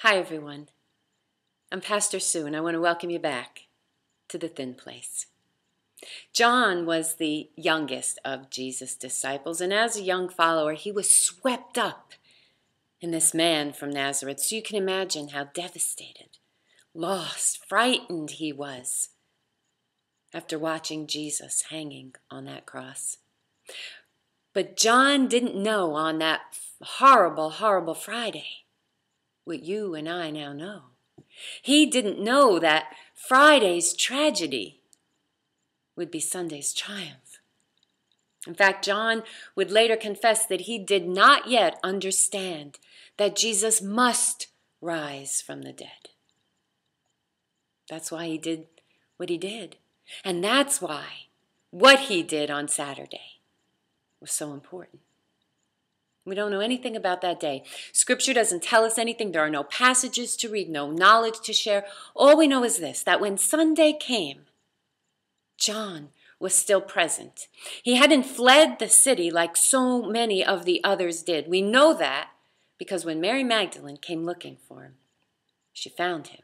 Hi, everyone. I'm Pastor Sue, and I want to welcome you back to the Thin Place. John was the youngest of Jesus' disciples, and as a young follower, he was swept up in this man from Nazareth. So you can imagine how devastated, lost, frightened he was after watching Jesus hanging on that cross. But John didn't know on that horrible, horrible Friday what you and I now know. He didn't know that Friday's tragedy would be Sunday's triumph. In fact, John would later confess that he did not yet understand that Jesus must rise from the dead. That's why he did what he did. And that's why what he did on Saturday was so important. We don't know anything about that day. Scripture doesn't tell us anything. There are no passages to read, no knowledge to share. All we know is this, that when Sunday came, John was still present. He hadn't fled the city like so many of the others did. We know that because when Mary Magdalene came looking for him, she found him.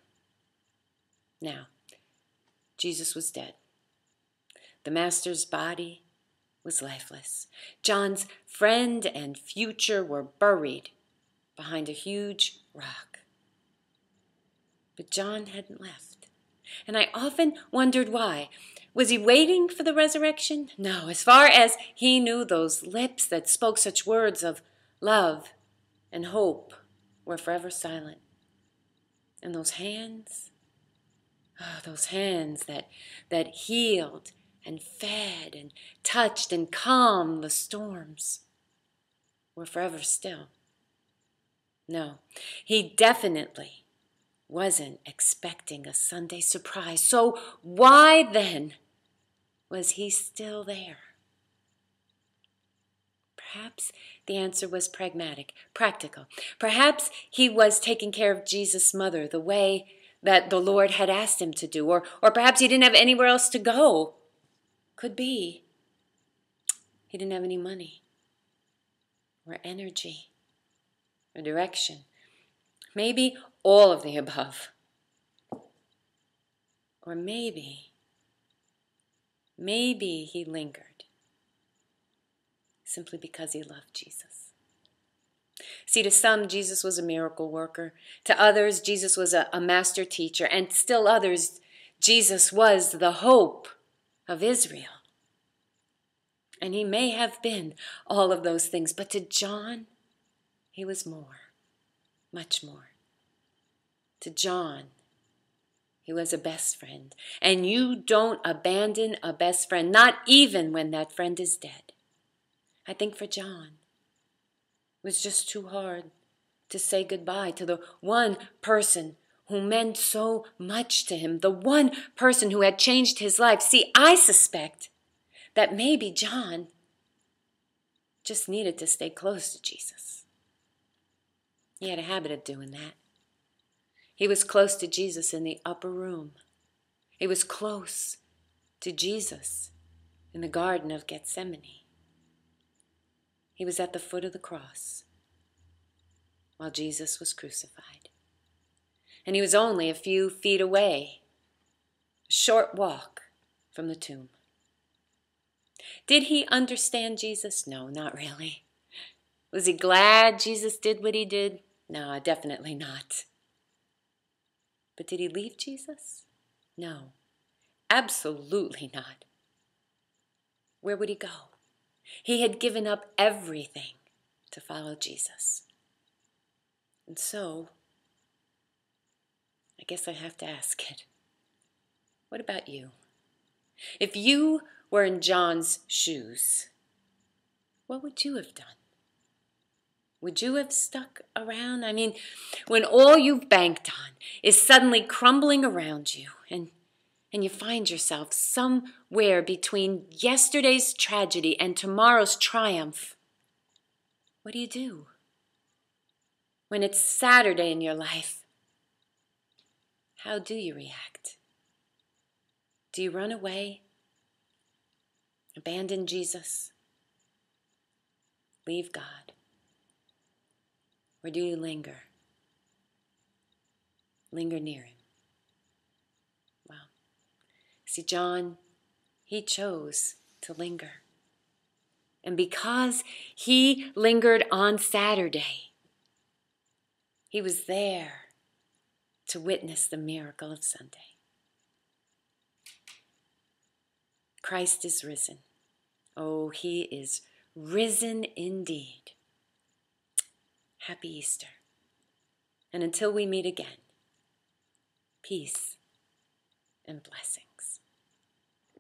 Now, Jesus was dead. The Master's body was lifeless. John's friend and future were buried behind a huge rock. But John hadn't left. And I often wondered why. Was he waiting for the resurrection? No. As far as he knew, those lips that spoke such words of love and hope were forever silent. And those hands, those hands that healed and fed and touched and calmed the storms were forever still. No, he definitely wasn't expecting a Sunday surprise. So why then was he still there? Perhaps the answer was practical. Perhaps he was taking care of Jesus' mother the way that the Lord had asked him to do. Or perhaps he didn't have anywhere else to go. Could be. He didn't have any money or energy or direction. Maybe all of the above. Or maybe he lingered simply because he loved Jesus. See, to some, Jesus was a miracle worker. To others, Jesus was a master teacher. And still others, Jesus was the hope of Israel. And he may have been all of those things, but to John, he was more, much more. To John, he was a best friend. And you don't abandon a best friend, not even when that friend is dead. I think for John, it was just too hard to say goodbye to the one person who meant so much to him, the one person who had changed his life. See, I suspect that maybe John just needed to stay close to Jesus. He had a habit of doing that. He was close to Jesus in the upper room. He was close to Jesus in the Garden of Gethsemane. He was at the foot of the cross while Jesus was crucified. And he was only a few feet away, a short walk from the tomb. Did he understand Jesus? No, not really. Was he glad Jesus did what he did? No, definitely not. But did he leave Jesus? No, absolutely not. Where would he go? He had given up everything to follow Jesus. And so, I guess I have to ask it. What about you? If you were in John's shoes, what would you have done? Would you have stuck around? I mean, when all you've banked on is suddenly crumbling around you and you find yourself somewhere between yesterday's tragedy and tomorrow's triumph, what do you do? When it's Saturday in your life, how do you react? Do you run away? Abandon Jesus? Leave God? Or do you linger? linger near him. Well, see, John, he chose to linger. And because he lingered on Saturday, he was there to witness the miracle of Sunday. Christ is risen. Oh, he is risen indeed. Happy Easter. And until we meet again, peace and blessing.